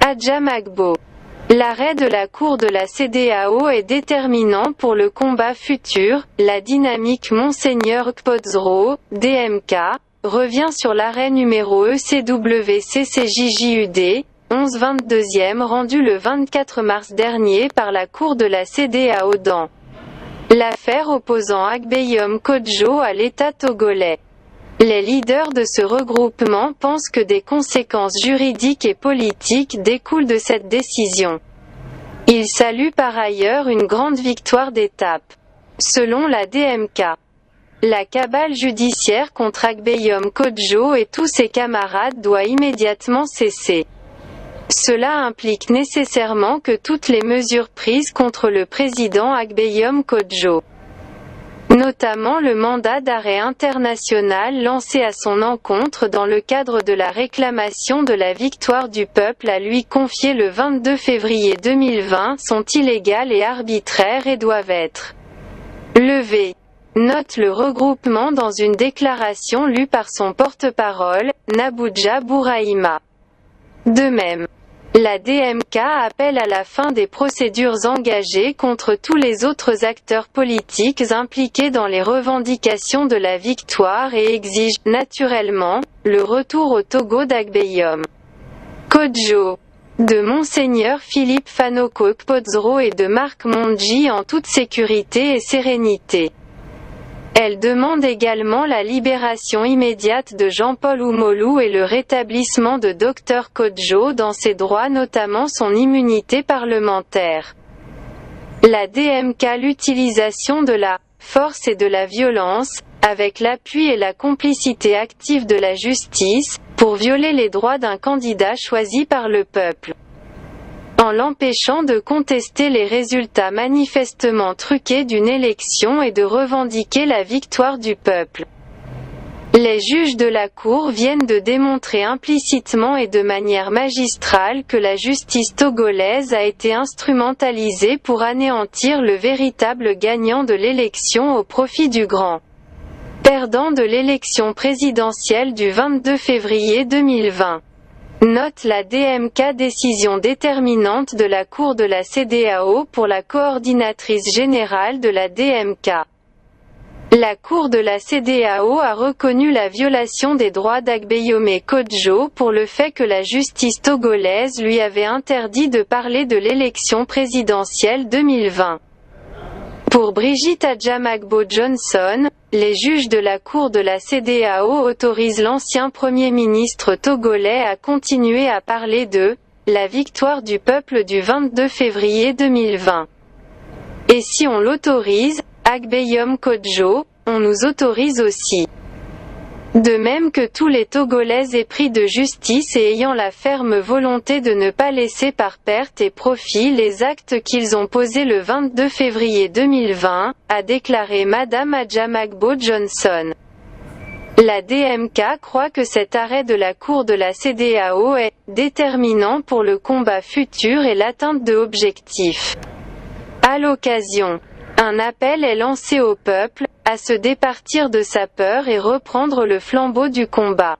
Adjamagbo. L'arrêt de la Cour de la CEDEAO est déterminant pour le combat futur. La dynamique Monseigneur Kpodzro, DMK, revient sur l'arrêt numéro ECWCCJJUD, 11-22e rendu le 24 mars dernier par la Cour de la CEDEAO dans l'affaire opposant Agbeyom Kodjo à l'État togolais. Les leaders de ce regroupement pensent que des conséquences juridiques et politiques découlent de cette décision. Ils saluent par ailleurs une grande victoire d'étape. Selon la DMK, la cabale judiciaire contre Agbeyom Kodjo et tous ses camarades doit immédiatement cesser. Cela implique nécessairement que toutes les mesures prises contre le président Agbeyom Kodjo, notamment le mandat d'arrêt international lancé à son encontre dans le cadre de la réclamation de la victoire du peuple à lui confiée le 22 février 2020, sont illégales et arbitraires et doivent être levées. Note le regroupement dans une déclaration lue par son porte-parole, Nabouja Bourahima. De même, la DMK appelle à la fin des procédures engagées contre tous les autres acteurs politiques impliqués dans les revendications de la victoire et exige, naturellement, le retour au Togo d'Agbeyom Kodjo, de Monseigneur Philippe Fanoko Kpodzro et de Marc Mondji en toute sécurité et sérénité. Elle demande également la libération immédiate de Jean-Paul Oumolou et le rétablissement de Dr Kodjo dans ses droits, notamment son immunité parlementaire. La DMK l'utilisation de la force et de la violence, avec l'appui et la complicité active de la justice, pour violer les droits d'un candidat choisi par le peuple, en l'empêchant de contester les résultats manifestement truqués d'une élection et de revendiquer la victoire du peuple. Les juges de la Cour viennent de démontrer implicitement et de manière magistrale que la justice togolaise a été instrumentalisée pour anéantir le véritable gagnant de l'élection au profit du grand perdant de l'élection présidentielle du 22 février 2020. Note la DMK décision déterminante de la Cour de la CEDEAO pour la coordinatrice générale de la DMK. La Cour de la CEDEAO a reconnu la violation des droits d'Agbeyom Kodjo pour le fait que la justice togolaise lui avait interdit de parler de l'élection présidentielle 2020. Pour Brigitte Adjamagbo Johnson, les juges de la Cour de la CEDEAO autorisent l'ancien Premier ministre togolais à continuer à parler de « la victoire du peuple du 22 février 2020 ». Et si on l'autorise, Agbeyom Kodjo, on nous autorise aussi. De même que tous les Togolais épris de justice et ayant la ferme volonté de ne pas laisser par perte et profit les actes qu'ils ont posés le 22 février 2020, a déclaré Madame Adjamagbo Johnson. La DMK croit que cet arrêt de la Cour de la CEDEAO est déterminant pour le combat futur et l'atteinte de objectifs. À l'occasion, un appel est lancé au peuple, à se départir de sa peur et reprendre le flambeau du combat.